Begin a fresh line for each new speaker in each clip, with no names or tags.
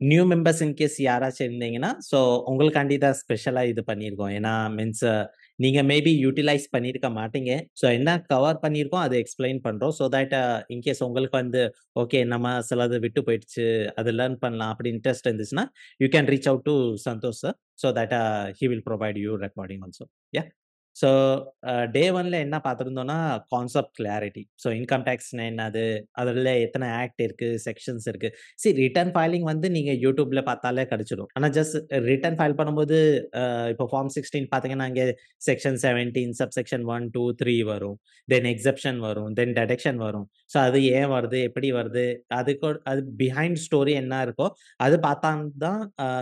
New members in case யாராச்சும் இருந்தீங்கன்னா, so உங்களுக்காண்டி தான் ஸ்பெஷலா இது பண்ணியிருக்கோம். ஏன்னா மீன்ஸ் நீங்க மேபி யூட்டிலைஸ் பண்ணியிருக்க மாட்டீங்க. ஸோ என்ன கவர் பண்ணியிருக்கோம், அத எக்ஸ்ப்ளைன் பண்றோம். ஸோ தட் இன்கேஸ் உங்களுக்கு வந்து ஓகே நம்ம சிலது விட்டு போயிடுச்சு, அது லேர்ன் பண்ணலாம் அப்படி இன்ட்ரெஸ்ட் இருந்துச்சுன்னா, you can reach out to Santhosh sir. So that he will provide you recording also. Yeah. So day 1ல என்ன பார்த்திருந்தோம்னா, கான்செப்ட் கிளாரிட்டி. ஸோ இன்கம் டேக்ஸ்னா என்னது? அதுல எத்தன ஆக்ட் இருக்கு, செக்ஷன்ஸ் இருக்கு. ரிட்டர்ன் ஃபைலிங் வந்து நீங்க YouTubeல பார்த்தாலே கிடைச்சிடும். ஆனா ஜஸ்ட் ரிட்டர்ன் ஃபைல் பண்ணும்போது இப்போ ஃபார்ம் 16 பார்த்தீங்கன்னா, அங்கே செக்ஷன் 17 சப்செக்ஷன் 1, 2, 3 வரும். தென் எக்ஸெப்ஷன் வரும். தென் டிடக்ஷன் வரும். ஸோ அது ஏன் வருது? எப்படி வருது? அது பிஹைண்ட் ஸ்டோரி என்ன இருக்கோ, அது பார்த்தா தான்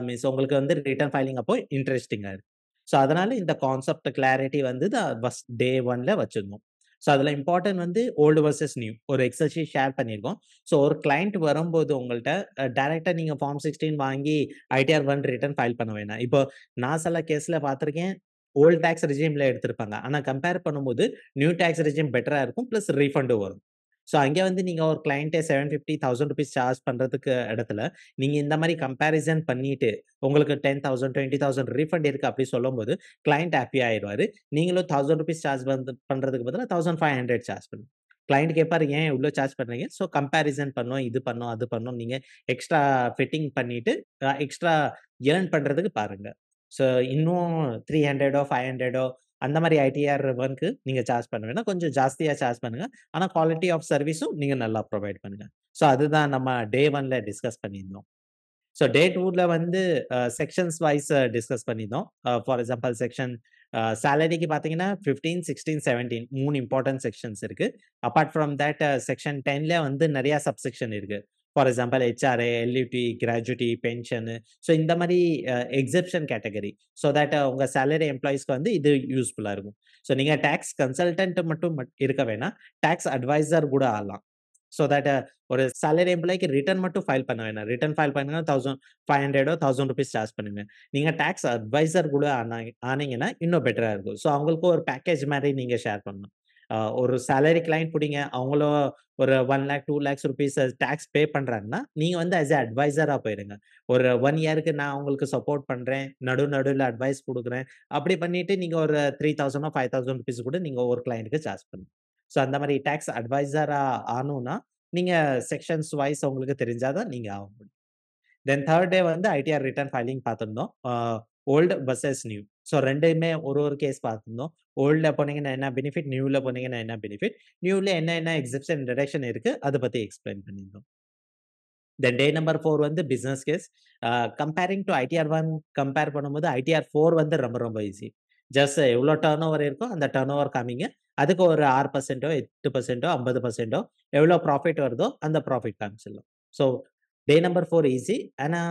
மீன்ஸ் உங்களுக்கு வந்து ரிட்டர்ன் ஃபைலிங் அப்போ இன்ட்ரஸ்டிங்கா இருக்கும். ஸோ அதனால இந்த கான்செப்ட் கிளாரிட்டி வந்து ஃபர்ஸ்ட் டே 1ல வச்சிருந்தோம். ஸோ அதுல இம்பார்ட்டன்ட் வந்து ஓல்டு வெர்சஸ் நியூ. ஒரு எக்ஸெல் ஷீட் ஷேர் பண்ணியிருக்கோம். ஸோ ஒரு கிளையண்ட் வரும்போது உங்கள்ட்ட டைரக்ட்டா நீங்க ஃபார்ம் 16 வாங்கி ஐடிஆர் 1 ரிட்டர்ன் ஃபைல் பண்ண வேணாம். இப்போ நான் சில கேஸ்ல பார்த்துருக்கேன். ஓல்ட் டாக்ஸ் ரெஜிம்ல எடுத்திருப்பாங்க. ஆனா கம்பேர் பண்ணும்போது நியூ டாக்ஸ் ரெஜிம் பெட்டரா இருக்கும். பிளஸ் ரீஃபண்டும் வரும். ஸோ அங்க வந்து நீங்க ஒரு கிளையன்ட்ட 750, ₹1000 சார்ஜ் பண்றதுக்கு இடத்துல, நீங்க இந்த மாரி கம்பேரிசன் பண்ணிட்டு, உங்களுக்கு 10,000, 20,000 ரீஃபண்ட் இருக்கு அப்படி சொல்லும்போது, கிளையன்ட் ஹேப்பி ஆயிருவாரு. நீங்களும் ₹1000 சார்ஜ் பண்றதுக்கு பதிலா 1500 சார்ஜ் பண்ணுங்க. கிளையன்ட் கேட்பாரு, "ஏன் இவ்ளோ சார்ஜ் பண்றீங்க?" ஸோ கம்பேரிசன் பண்ணோம், இது பண்ணோம், அது பண்ணோம். நீங்க எக்ஸ்ட்ரா ஃபிட்டிங் பண்ணிட்டு, எக்ஸ்ட்ரா ஏர்ன் பண்றதுக்கு பாருங்க. ஸோ இன்னும் 300 500 அந்த மாரி ஐடிஆர் 1க்கு நீங்க சார்ஜ் பண்ண வேணாம். கொஞ்சம் ஜாஸ்தியா சார்ஜ் பண்ணுங்க. ஆனா குவாலிட்டி ஆஃப் சர்வீஸும் நீங்க நல்லா புரொவைட் பண்ணுங்க. ஸோ அதுதான் நம்ம டே 1ல டிஸ்கஸ் பண்ணியிருந்தோம். ஸோ டே 2ல வந்து செக்ஷன்ஸ் வைஸ் டிஸ்கஸ் பண்ணியிருந்தோம். ஃபார் எக்ஸாம்பிள் செக்ஷன் சேலரிக்கு பார்த்தீங்கன்னா 15, 16, 17 3 இம்பார்ட்டன்ட் செக்ஷன்ஸ் இருக்கு. அபார்ட் ஃப்ரம் தட் செக்ஷன் 10ல வந்து நெறைய சப்செக்ஷன் இருக்கு. For example HRA, LUT, gratuity, pension. So இந்த மாரி எக்ஸெப்ஷன் கேட்டகரி. ஸோ தட் உங்க சேலரி எம்ப்ளாயீஸ்க்கு வந்து இது யூஸ்ஃபுல்லா இருக்கும். ஸோ நீங்க டாக்ஸ் கன்சல்டன்ட் மட்டும் இருக்க வேணாம். டாக்ஸ் அட்வைசர் கூட ஆகலாம். ஸோ தட் ஒரு சேலரி எம்ப்ளாயிக்கு ரிட்டர்ன் மட்டும் ஃபைல் பண்ண வேணாம். ரிட்டர்ன் ஃபைல் பண்ணீங்கன்னா 1500 ₹1000 சார்ஜ் பண்ணுங்க. நீங்க டாக்ஸ் அட்வைசர் கூட ஆனீங்கன்னா இன்னும் பெட்டரா இருக்கும். ஸோ அவங்களுக்கு ஒரு பேக்கேஜ் மாரி நீங்க ஷேர் பண்ணணும். ஒரு சேலரி கிளையன்ட் புடிங்க. அவங்களும் ஒரு 1 lakh, 2 lakhs rupees tax pay பண்றாங்கன்னா, நீங்க வந்து ஆஸ் அ அட்வைசரா போயிருங்க. ஒரு 1 இயர்க்கு நான் உங்களுக்கு சப்போர்ட் பண்றேன். நடுவுல அட்வைஸ் குடுக்குறேன். அப்படி பண்ணிட்டு நீங்க ஒரு 3000 ₹5000 கூட நீங்க ஒரு கிளையன்ட்க்கு சார்ஜ் பண்ணுங்க. ஸோ அந்த மாரி டாக்ஸ் அட்வைசரா ஆகணும்னா, நீங்க செக்ஷன்ஸ் வைஸ் உங்களுக்கு தெரிஞ்சா தான் நீங்க ஆக முடியும். தென் 3 டே வந்து ஐடிஆர் ரிட்டர்ன் ஃபைலிங் பார்த்திருந்தோம். Old versus new. ஸோ 2யுமே ஒரு கேஸ் பார்த்திருந்தோம். ஓல்ட்ல போனீங்கன்னா என்ன பெனிஃபிட், நியூல போனீங்கன்னா என்ன பெனிஃபிட், நியூல என்ன எக்ஸெப்ஷன், டிடக்ஷன் இருக்கு அத பத்தி எக்ஸ்பிளைன் பண்ணியிருந்தோம். தென் டே நம்பர் 4 வந்து business case. Comparing to ITR 1 compare பண்ணும்போது ஐடிஆர் 4 வந்து ரொம்ப ரொம்ப ஈஸி. ஜஸ்ட் எவ்வளோ டர்ன் ஓவர் இருக்கோ அந்த டர்ன் ஓவர் காமிங்க. அதுக்கு ஒரு 6% 8% 50% எவ்வளோ ப்ராஃபிட் வருதோ அந்த ப்ராஃபிட் காமிச்சிடலாம். So day number 4 easy. ஆனா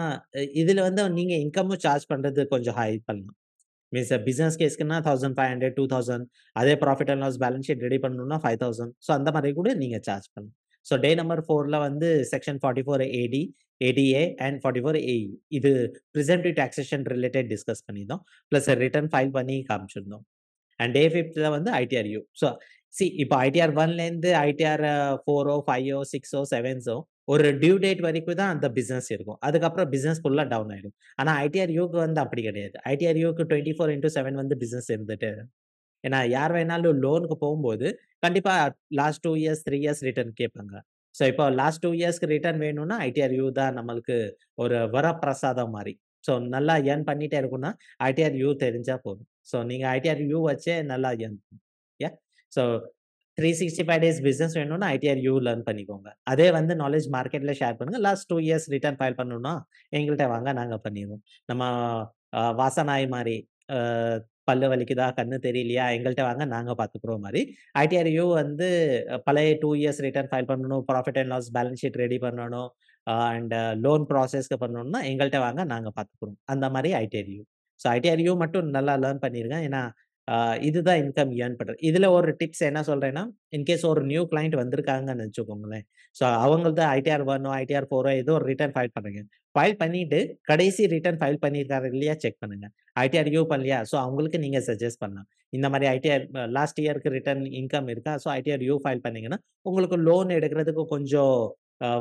இதுல வந்து நீங்க இன்கமும் சார்ஜ் பண்றது கொஞ்சம் ஹை பண்ணலாம். மீன்ஸ் பிசினஸ் கேஸ்க்குன்னா 1500, 2000 அதே profit and loss balance sheet ready பண்ணணும்னா 5000. ஸோ அந்த மாரி கூட நீங்க சார்ஜ் பண்ணலாம். ஸோ டே நம்பர் 4ல வந்து section 44 AD, ADA and 44 AE இது பிரிசம்ப்டிவ் டாக்ஸேஷன் ரிலேட்டட் டிஸ்கஸ் பண்ணியிருந்தோம். பிளஸ் ரிட்டர்ன் ஃபைல் பண்ணி காமிச்சிருந்தோம். அண்ட் டே 5த்ல வந்து ஐடிஆர்யூ. ஸோ இப்போ ஐடிஆர் 1லேருந்து ஐடிஆர் 4ஓ, 5ஓ, 6ஓ, 7ஓ ஒரு டியூ டேட் வரைக்கும் தான் அந்த பிசினஸ் இருக்கும். அதுக்கப்புறம் பிசினஸ் ஃபுல்லா டவுன் ஆயிடும். ஆனா ஐடிஆர்யூக்கு வந்து அப்படி கிடையாது. ஐடிஆர்யூக்கு 24/7 வந்து பிசினஸ் இருந்துட்டே இருக்கும். ஏன்னா யார் வேணாலும் லோனுக்கு போகும்போது, கண்டிப்பா லாஸ்ட் 2 இயர்ஸ், 3 இயர்ஸ் ரிட்டர்ன் கேட்பாங்க. ஸோ இப்போ லாஸ்ட் 2 இயர்ஸ்க்கு ரிட்டர்ன் வேணும்னா, ஐடிஆர்யூ தான் நம்மளுக்கு ஒரு வரப்பிரசாதம் மாரி. ஸோ நல்லா ஏர்ன் பண்ணிட்டே இருக்கும்னா, ஐடிஆர்யூ தெரிஞ்சா போதும். ஸோ நீங்க ஐடிஆர்யூ வச்சே நல்லா ஏர்ன் யா. ஸோ 365 டேஸ் பிசினஸ் வேணும்னா ஐடிஆர்யூ லேர்ன் பண்ணிக்கோங்க. அதே வந்து நாலேட்ஜ் மார்க்கெட்ல ஷேர் பண்ணுங்க. லாஸ்ட் 2 இயர்ஸ் ரிட்டர்ன் ஃபைல் பண்ணணும்னா, எங்கள்ட்ட வாங்க நாங்க பண்ணிருவோம். நம்ம வாசநாய் மாரி அ பல்லு வலிக்குதா, கண்ணு தெரியலையா, எங்கள்ட்ட வாங்க நாங்க பார்த்துக்குறோம் மாரி, ஐடிஆர்யூ வந்து பழைய 2 இயர்ஸ் ரிட்டர்ன் ஃபைல் பண்ணணும், profit and loss balance sheet ready பண்ணணும், அண்ட் லோன் ப்ராசஸ்க்கு பண்ணணும்னா, எங்கள்ட்ட வாங்க நாங்க பார்த்துக்குறோம். அந்த மாரி ஐடிஆர்யூ. ஸோ ஐடிஆர்யூ மட்டும் நல்லா லேர்ன் பண்ணிருங்க. ஏன்னா, இதுதான் இன்கம் ஏர்ன் பண்றது. இதுல ஒரு டிப்ஸ் என்ன சொல்றேன்னா, இன்கேஸ் ஒரு நியூ கிளையன்ட் வந்திருக்காங்கன்னு வச்சுக்கோங்களேன். ஸோ அவங்கள்ட்ட ஐடிஆர் 1ஓ, ஐடிஆர் 4ஓ ஏதோ ஒரு ரிட்டர்ன் ஃபைல் பண்ணுங்க. ஃபைல் பண்ணிட்டு, கடைசி ரிட்டர்ன் ஃபைல் பண்ணியிருக்காரு இல்லையா செக் பண்ணுங்க. ஐடிஆர்யூ பண்ணலையா? ஸோ அவங்களுக்கு நீங்க சஜெஸ்ட் பண்ணலாம். இந்த மாரி ஐடிஆர் லாஸ்ட் இயர்க்கு ரிட்டர்ன் இன்கம் இருக்கா? ஸோ ஐடிஆர்யூ ஃபைல் பண்ணீங்கன்னா, உங்களுக்கு லோன் எடுக்கிறதுக்கு கொஞ்சம்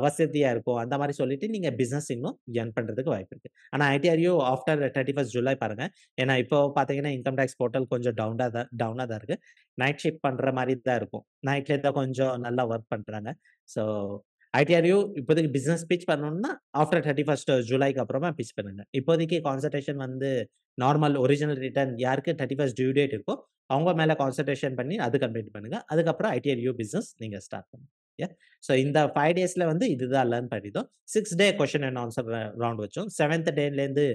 வசதியா இருக்கும். அந்த மாரி சொல்லிட்டு நீங்க பிசினஸ் இன்னும் ஏர்ன் பண்றதுக்கு வாய்ப்பு இருக்கு. ஆனா ஐடிஆர்யூ ஆஃப்டர் 31 ஜூலை பாருங்க. ஏன்னா இப்போ பார்த்தீங்கன்னா, இன்கம் டாக்ஸ் போர்ட்டல் கொஞ்சம் டவுனா தான் இருக்கு. நைட் ஷிஃப்ட் பண்ற மாரி தான் இருக்கும். நைட்ல தான் கொஞ்சம் நல்லா வொர்க் பண்றாங்க. ஸோ ஐடிஆர்யூ இப்போதைக்கு பிசினஸ் பிட்ச் பண்ணணும்னா, ஆஃப்டர் 31 ஜூலைக்கு அப்புறமா பிட்ச் பண்ணுங்க. இப்போதைக்கு கான்சன்ட்ரேஷன் வந்து நார்மல் ஒரிஜினல் ரிட்டர்ன் யாருக்கு 31 டியூ டேட் இருக்கோ, அவங்க மேல கான்சன்ட்ரேஷன் பண்ணி அது கம்ப்ளீட் பண்ணுங்க. அதுக்கப்புறம் ஐடிஆர்யூ பிசினஸ் நீங்க ஸ்டார்ட் பண்ணுங்க. ஸோ இந்த 5 டேஸ்ல வந்து இதுதான் லேர்ன் பண்ணிட்டோம். 6 டே கொஸ்டின் அண்ட் ஆன்சர் ரவுண்ட் வச்சோம். 7த் டேலேருந்து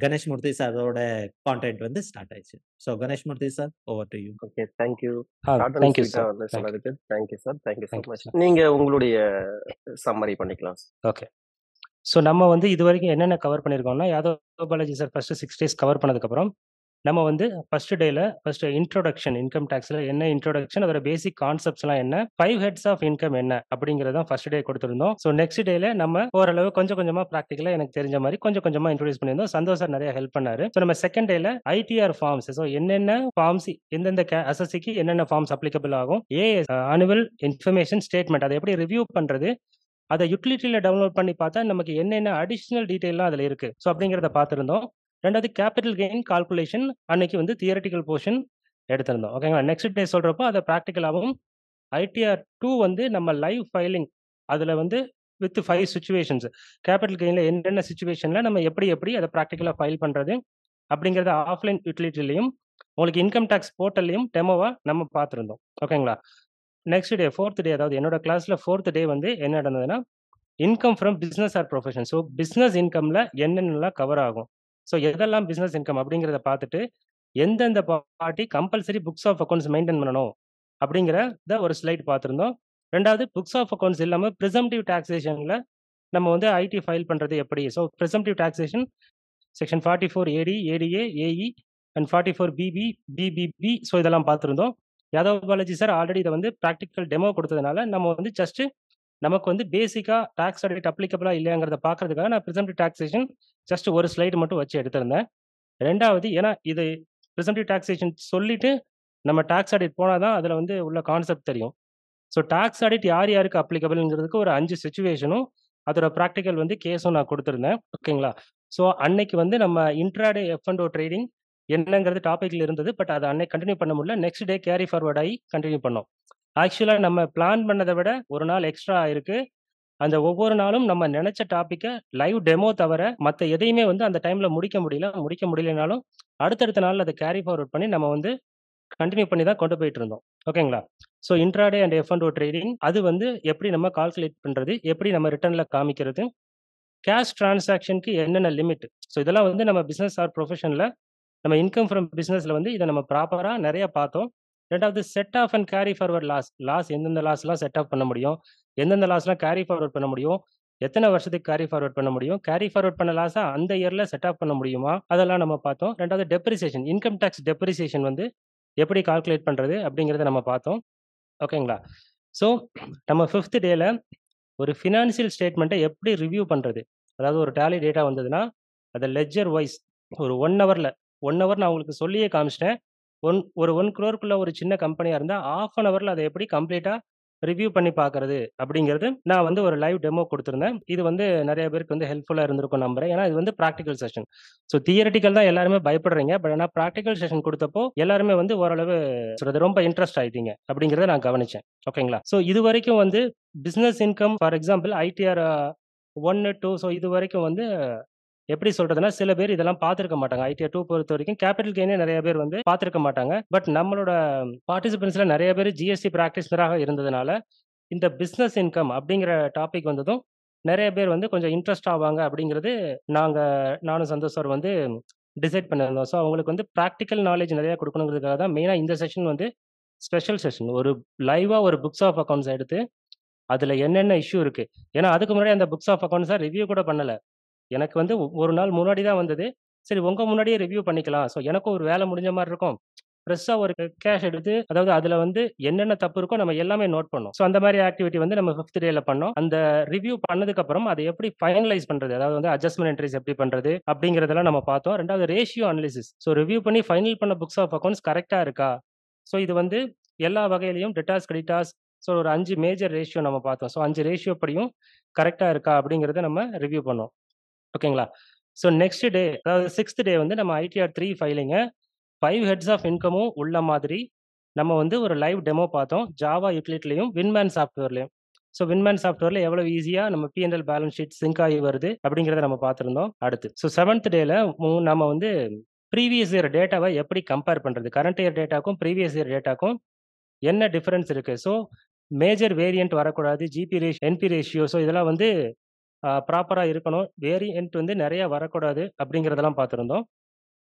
கணேஷ் மூர்த்தி சாரோட கான்டென்ட் வந்து ஸ்டார்ட் ஆயிடுச்சு. So Ganesh Murthy sir, over to you.
Okay, thank you.
A
short and
thank you
ஸ்வீட்டா
சார்.
வந்து
தேங்க்யூ.
சொன்னதுக்கு thank you sir. Thank you so
thank you
much.
Sir.
நீங்க உங்களுடைய சம்மரி பண்ணிக்கலாம்.
ஓகே. ஸோ நம்ம வந்து இதுவரைக்கும் என்னென்ன கவர் பண்ணியிருக்கோம்னா, Yadav Balaji sir first 6 days cover பண்ணதுக்கப்புறம், நம்ம வந்து ஃபர்ஸ்ட் டேல ஃபர்ஸ்ட் இன்ட்ரோடக்ஷன் இன்கம் டாக்ஸ்ல என்ன இன்ட்ரோடக்ஷன், அதோட பேசிக் கான்செப்ட்ஸ்லாம் என்ன, 5 ஹெட்ஸ் ஆஃப் இன்கம் என்ன அப்படிங்கிறத ஃபர்ஸ்ட் டே கொடுத்திருந்தோம். ஸோ நெக்ஸ்ட் டேல நம்ம ஓரளவு கொஞ்சம் கொஞ்சமா ப்ராக்டிக்கலா எனக்கு தெரிஞ்ச மாதிரி கொஞ்சம் கொஞ்சமா இன்ட்ரோடியூஸ் பண்ணியிருந்தோம். சந்தோஷ் சார் நிறைய ஹெல்ப் பண்ணாரு. ஸோ நம்ம செகண்ட் டேல ஐடிஆர் ஃபார்ம்ஸ், ஸோ என்னென்ன ஃபார்ம்ஸ் எந்தெந்த அசஸ்சிக்கு என்னென்ன ஃபார்ம்ஸ் அப்ளிகபிள் ஆகும், ஏஎஸ் ஆனுவல் இன்ஃபர்மேஷன் ஸ்டேட்மெண்ட் அதை எப்படி ரிவ்யூ பண்றது, அதை யூட்டிலிட்டியில டவுன்லோட் பண்ணி பார்த்தா நமக்கு என்னென்ன அடிஷனல் டீடைல்லாம் அதில் இருக்கு. ஸோ அப்படிங்கிறத பார்த்துருந்தோம். ரெண்டாவது கேபிட்டல் கெயின் கால்குலேஷன் அன்னைக்கு வந்து தியரட்டிக்கல் போர்ஷன் எடுத்திருந்தோம். ஓகேங்களா. நெக்ஸ்ட் டே சொல்றப்போ அதை ப்ராக்டிக்கலாகவும் ஐடிஆர் 2 வந்து நம்ம லைவ் ஃபைலிங் அதில் வந்து வித் 5 சுச்சுவேஷன்ஸ் கேபிட்டல் கெயினில் என்னென்ன சுச்சுவேஷனில் நம்ம எப்படி அதை ப்ராக்டிக்கலாக ஃபைல் பண்ணுறது அப்படிங்கிறத ஆஃப்லைன் யூட்டிலிட்டிலையும் உங்களுக்கு இன்கம் டேக்ஸ் போர்ட்டல்லையும் டெமோவாக நம்ம பார்த்துருந்தோம். ஓகேங்களா. நெக்ஸ்ட் டே 4th டே, அதாவது என்னோட கிளாஸ்ல 4th டே வந்து என்ன நடந்ததுன்னா, income from business or profession. So business இன்கம்ல என்னென்னலாம் கவர் ஆகும், ஸோ எதெல்லாம் பிசினஸ் இன்கம் அப்படிங்கிறத பார்த்துட்டு எந்தெந்த party compulsory books of accounts maintain பண்ணணும் அப்படிங்கிறத ஒரு ஸ்லைட் பார்த்துருந்தோம். ரெண்டாவது புக்ஸ் ஆஃப் அக்கௌண்ட்ஸ் இல்லாமல் ப்ரிசம்டிவ் டாக்ஸேஷன்ல நம்ம வந்து ஐடி ஃபைல் பண்ணுறது எப்படி. So presumptive taxation section 44 AD, ADA, AE and 44 BB, BBB. So இதெல்லாம் பார்த்துருந்தோம். யாதவ் பாலாஜி சார் ஆல்ரெடி இதை வந்து ப்ராக்டிக்கல் டெமோ கொடுத்ததுனால நம்ம வந்து ஜஸ்ட் நமக்கு வந்து பேசிக்காக டாக்ஸ் ஆடிட் அப்ளிகபிளா இல்லையாங்கிறத பார்க்கறதுக்காக நான் ப்ரிசம்டிவ் டாக்ஸேஷன் ஜஸ்ட் ஒரு ஸ்லைடு மட்டும் வச்சு எடுத்திருந்தேன். ரெண்டாவது, ஏன்னா இது ப்ரிசம்டிவ் டாக்ஸேஷன் சொல்லிட்டு நம்ம டாக்ஸ் ஆடிட் போனால் தான் அதில் வந்து உள்ள கான்செப்ட் தெரியும். ஸோ டாக்ஸ் ஆடிட் யார் யாருக்கு அப்ளிகபிள்ங்கிறதுக்கு ஒரு 5 சுச்சுவேஷனும் அதோட ப்ராக்டிக்கல் வந்து கேஸும் நான் கொடுத்துருந்தேன். ஓகேங்களா. ஸோ அன்னைக்கு வந்து நம்ம இன்ட்ராடே F&O ட்ரேடிங் என்னங்கிறது டாபிக்ல இருந்தது. பட் அதை அன்னைக்கு கண்டினியூ பண்ண முடியல. நெக்ஸ்ட் டே கேரி ஃபார்வர்ட் ஆகி கண்டினியூ பண்ணோம். ஆக்சுவலாக நம்ம பிளான் பண்ணதை விட ஒரு நாள் எக்ஸ்ட்ரா ஆயிருக்கு. அந்த ஒவ்வொரு நாளும் நம்ம நினைச்ச டாப்பிக்கை லைவ் டெமோ தவிர மற்ற எதையுமே வந்து அந்த டைம்ல முடிக்க முடியலனாலும் அடுத்தடுத்த நாள் அதை கேரி ஃபார்வர்ட் பண்ணி நம்ம வந்து கண்டினியூ பண்ணி தான் கொண்டு போயிட்டு இருந்தோம். ஓகேங்களா. So intraday and F&O trading அது வந்து எப்படி நம்ம கால்குலேட் பண்றது, எப்படி நம்ம ரிட்டர்ன்ல காமிக்கிறது, கேஷ் டிரான்சாக்ஷனுக்கு என்னென்ன லிமிட். ஸோ இதெல்லாம் வந்து நம்ம பிசினஸ் ஆர் ப்ரொஃபஷனில் நம்ம இன்கம் ஃப்ரம் பிசினஸ்ல வந்து இதை நம்ம ப்ராப்பரா நிறைய பார்த்தோம். ரெண்டாவது set off and carry forward loss எந்தெந்த லாஸ்லாம் செட் ஆஃப் பண்ண முடியும், எந்தெந்த லாஸ்லாம் கேரி ஃபார்வர்ட் பண்ண முடியும், எத்தனை வருஷத்துக்கு கேரி ஃபார்வர்ட் பண்ண முடியும், கேரி ஃபார்வர்ட் பண்ண லாஸா அந்த இயர்ல செட் ஆஃப் பண்ண முடியுமா, அதெல்லாம் நம்ம பார்த்தோம். ரெண்டாவது டெப்ரிசியேஷன், இன்கம் டேக்ஸ் டெப்ரிசியேஷன் வந்து எப்படி கால்குலேட் பண்றது அப்படிங்கிறத நம்ம பார்த்தோம். ஓகேங்களா. ஸோ நம்ம 5th டேல ஒரு ஃபினான்சியல் ஸ்டேட்மெண்ட்டை எப்படி ரிவ்யூ பண்றது, அதாவது ஒரு டேலி டேட்டா வந்ததுன்னா அதை லெட்ஜர் வைஸ் ஒரு 1 ஹவர் நான் உங்களுக்கு சொல்லியே காமிச்சிட்டேன். ஒரு 1 crore ஒரு சின்ன கம்பெனியா இருந்தா ½ an hourல அதை எப்படி கம்ப்ளீட்டா ரிவ்யூ பண்ணி பார்க்கறது அப்படிங்கிறது நான் வந்து ஒரு லைவ் டெமோ கொடுத்துருந்தேன். இது வந்து நிறைய பேருக்கு வந்து ஹெல்ப்ஃபுல்லா இருந்திருக்கும் நம்புறேன். ஏன்னா இது வந்து ப்ராக்டிக்கல் செஷன். ஸோ தியரட்டிக்கல் தான் எல்லாருமே பயப்படுறீங்க. பட் ஆனால் ப்ராக்டிக்கல் செஷன் கொடுத்தப்போ எல்லாருமே வந்து ஓரளவு சொல்றது ரொம்ப இன்ட்ரெஸ்ட் ஆயிட்டீங்க அப்படிங்கிறத நான் கவனிச்சேன். ஓகேங்களா. ஸோ இது வரைக்கும் வந்து business income for example ITR 1, 2. So இது வரைக்கும் வந்து எப்படி சொல்றதுன்னா, சில பேர் இதெல்லாம் பார்த்துருக்க மாட்டாங்க. ஐடிஆர் 2 பொறுத்த வரைக்கும் கேபிட்டல் கெயினே நிறைய பேர் வந்து பார்த்துருக்க மாட்டாங்க. பட் நம்மளோட பார்ட்டிசிபென்ட்ஸ்ல நிறைய பேர் ஜிஎஸ்டி பிராக்டிஸ்னராக இருந்ததுனால இந்த பிசினஸ் இன்கம் அப்படிங்கிற டாபிக் வந்ததும் நிறைய பேர் வந்து கொஞ்சம் இன்ட்ரெஸ்ட் ஆவாங்க அப்படிங்கிறது நானும் சந்தோஷ் சார் வந்து டிசைட் பண்ணியிருந்தோம். ஸோ அவங்களுக்கு வந்து ப்ராக்டிக்கல் நாலேஜ் நிறைய கொடுக்கணுங்கிறதுக்காக தான் மெயினாக இந்த செஷன் வந்து ஸ்பெஷல் செஷன். ஒரு லைவா ஒரு புக்ஸ் ஆஃப் அக்கௌண்ட்ஸ் எடுத்து அதுல என்னென்ன இஷ்யூ இருக்கு. ஏன்னா அதுக்கு முன்னாடி அந்த புக்ஸ் ஆஃப் அக்கௌண்ட்ஸை ரிவ்யூ கூட பண்ணல. எனக்கு வந்து ஒரு நாள் முன்னாடி தான் வந்தது. சரி உங்க முன்னாடியே ரிவ்யூ பண்ணிக்கலாம். ஸோ எனக்கும் ஒரு வேலை முடிஞ்ச மாதிரி இருக்கும். ஃப்ரெஷ்ஷா ஒரு கேஷ் எடுத்து, அதாவது அதுல வந்து என்னென்ன தப்பு இருக்கோ நம்ம எல்லாமே நோட் பண்ணோம். ஸோ அந்த மாதிரி ஆக்டிவிட்டி வந்து நம்ம 5th டேல பண்ணோம். அந்த ரிவ்யூ பண்ணதுக்கு அப்புறம் அதை எப்படி ஃபைனலைஸ் பண்றது, அதாவது வந்து அட்ஜஸ்ட்மெண்ட் என்ட்ரிஸ் எப்படி பண்றது அப்படிங்கிறதெல்லாம் நம்ம பார்த்தோம். ரெண்டாவது ரேஷியோ அனாலிசிஸ். ஸோ ரிவ்யூ பண்ணி ஃபைனல் பண்ண புக்ஸ் ஆஃப் அக்கௌண்ட்ஸ் கரெக்டா இருக்கா. ஸோ இது வந்து எல்லா வகையிலையும் டெட்டாஸ், கிரெடிட்டாஸ், ஸோ ஒரு 5 மேஜர் ரேஷியோ நம்ம பார்த்தோம். ஸோ 5 ரேஷியோ படியும் கரெக்டாக இருக்கா அப்படிங்கிறத நம்ம ரிவ்யூ பண்ணோம். ஓகேங்களா? ஸோ நெக்ஸ்ட் டே, அதாவது 6th டே வந்து நம்ம ஐடிஆர் 3 ஃபைலிங்கை 5 ஹெட்ஸ் ஆஃப் இன்கமும் உள்ள மாதிரி நம்ம வந்து ஒரு லைவ் டெமோ பார்த்தோம். ஜாவா யூட்டிலிட்டிலையும் வின்மேன் சாஃப்ட்வேர்லையும். ஸோ வின்மேன் சாஃப்ட்வேர்ல எவ்வளோ ஈஸியாக நம்ம P&L பேலன்ஸ் ஷீட் சிங்க் ஆகி வருது அப்படிங்கிறத நம்ம பார்த்துருந்தோம். அடுத்து ஸோ 7th டேல நம்ம வந்து ப்ரீவியஸ் இயர் டேட்டாவை எப்படி கம்பேர் பண்ணுறது, கரண்ட் இயர் டேட்டாக்கும் ப்ரீவியஸ் இயர் டேட்டாக்கும் என்ன டிஃபரன்ஸ் இருக்குது. ஸோ மேஜர் வேரியன்ட் வரக்கூடாது, GP ratio, NP ratio, so இதெல்லாம் வந்து ப்ராப்பராக இருக்கணும். வேரியன்ட் வந்து நிறையா வரக்கூடாது அப்படிங்கிறதெல்லாம் பார்த்துருந்தோம்.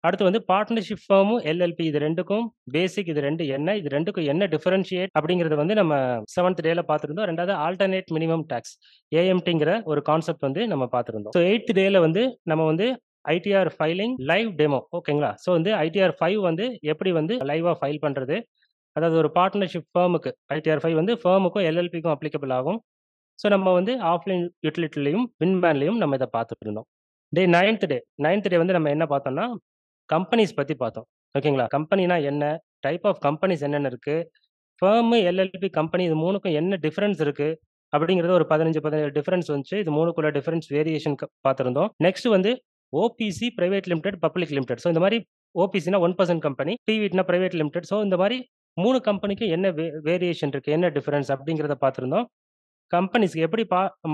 அடுத்து வந்து பார்ட்னர்ஷிப் ஃபார்மும் எல்எல்பி இது ரெண்டுக்கும் பேசிக், இது ரெண்டு என்ன, இது ரெண்டுக்கும் என்ன டிஃபரன்ஷியேட் அப்படிங்கிறத வந்து நம்ம 7th டேல பார்த்துருந்தோம். ரெண்டாவது ஆல்டர்னேட் மினிமம் டேக்ஸ் ஏஎம்டிங்கிற ஒரு கான்செப்ட் வந்து நம்ம பார்த்துருந்தோம். ஸோ 8th டேல வந்து நம்ம வந்து ஐடிஆர் ஃபைலிங் லைவ் டெமோ. ஓகேங்களா? ஸோ வந்து ஐடிஆர் 5 வந்து எப்படி வந்து லைவாக ஃபைல் பண்ணுறது, அதாவது ஒரு பார்ட்னர்ஷிப் ஃபேர்முக்கு ஐடிஆர் 5 வந்து ஃபேர்முக்கும் எல்எல்பிக்கும் அப்ளிகபிள் ஆகும். ஸோ நம்ம வந்து ஆஃப்லைன் யூட்டிலிட்டிலையும் வின்மேன்லையும் நம்ம இதை பார்த்துட்டு இருந்தோம். 9th டே வந்து நம்ம என்ன பார்த்தோம்னா கம்பெனிஸ் பற்றி பார்த்தோம். ஓகேங்களா? கம்பெனினா என்ன, டைப் ஆஃப் கம்பெனிஸ் என்னென்ன இருக்குது, ஃபேர்மு, எல்எல்பி, கம்பெனி இது மூணுக்கும் என்ன டிஃப்ரென்ஸ் இருக்குது அப்படிங்கிறது ஒரு 15 டிஃப்ரென்ஸ் வந்துச்சு. இது மூணுக்குள்ள டிஃப்ரென்ஸ் வேரியேஷன் பார்த்துருந்தோம். நெக்ஸ்ட் வந்து OBC, private limited, public limited. So இந்த மாதிரி ஓபிசினா 1% கம்பெனி, பிவிட்னா பிரைவேட் லிமிடெட். ஸோ இந்த மாதிரி 3 கம்பெனிக்கு என்ன வேரியேஷன் இருக்குது, என்ன டிஃப்ரென்ஸ் அப்படிங்கிறத பார்த்துருந்தோம். கம்பெனிஸ்க்கு எப்படி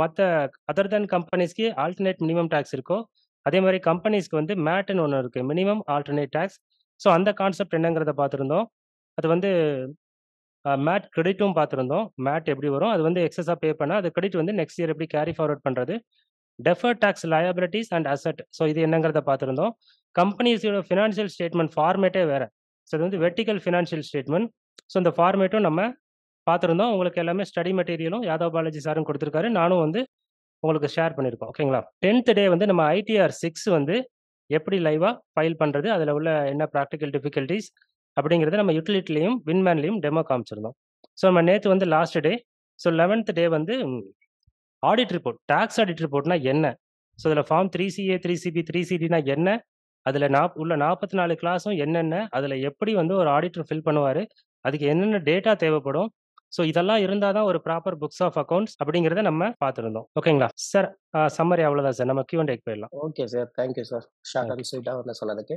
மற்ற அதர் தேன் கம்பெனிஸ்க்கு ஆல்டர்னேட் மினிமம் டேக்ஸ் இருக்கோ, அதே மாதிரி கம்பெனிஸ்க்கு வந்து மேட்னு ஒன்று இருக்குது, மினிமம் ஆல்டர்னேட் டேக்ஸ். ஸோ அந்த கான்செப்ட் என்னங்கிறத பார்த்துருந்தோம். அது வந்து மேட் கிரெடிட்டும் பார்த்துருந்தோம். மேட் எப்படி வரும், அது வந்து எக்ஸஸாக பே பண்ணால் அது கிரெடிட் வந்து நெக்ஸ்ட் இயர் எப்படி கேரி ஃபார்வர்ட் பண்ணுறது, deferred tax liabilities and asset. So இது என்னங்கிறத பார்த்துருந்தோம். கம்பெனிஸோட ஃபினான்ஷியல் ஸ்டேட்மெண்ட் ஃபார்மேட்டே வேறு. ஸோ இது வந்து வெர்டிக்கல் ஃபினான்ஷியல் ஸ்டேட்மெண்ட். ஸோ இந்த ஃபார்மேட்டும் நம்ம பார்த்துருந்தோம். உங்களுக்கு எல்லாமே ஸ்டடி மெட்டீரியலும் யாதவ் பாலாஜி சாரும் கொடுத்துருக்காரு, நானும் வந்து உங்களுக்கு ஷேர் பண்ணியிருக்கோம். ஓகேங்களா? 10th டே வந்து நம்ம ஐடிஆர் 6 வந்து எப்படி லைவாக ஃபைல் பண்ணுறது, அதில் உள்ள என்ன ப்ராக்டிக்கல் டிஃபிகல்ட்டிஸ் அப்படிங்கிறத நம்ம யூட்டிலிட்டிலையும் வின்மேன்லையும் டெமோ காமிச்சிருந்தோம். ஸோ நம்ம நேற்று வந்து லாஸ்ட் டே. ஸோ 11th டே வந்து ஆடிட் ரிப்போர்ட், டாக்ஸ் ஆடிட் ரிப்போர்ட்னா என்ன, ஸோ இதில் ஃபார்ம் 3CA, 3CB, 3CD என்ன, அதில் உள்ள 44 கிளாஸும் என்னென்ன, அதில் எப்படி வந்து ஒரு ஆடிட்டர் ஃபில் பண்ணுவார், அதுக்கு என்னென்ன டேட்டா தேவைப்படும், ஸோ இதெல்லாம் இருந்தால் தான் ஒரு ப்ராப்பர் புக்ஸ் ஆஃப் அக்கௌண்ட்ஸ் அப்படிங்கிறத நம்ம பார்த்துருந்தோம். ஓகேங்களா சார்? சம்மரி அவ்வளோதான் சார். நம்ம Q&A போயிடலாம்.
Okay sir, thank you sir, short and ஸ்வீட்டாக வந்து சொன்னதுக்கு.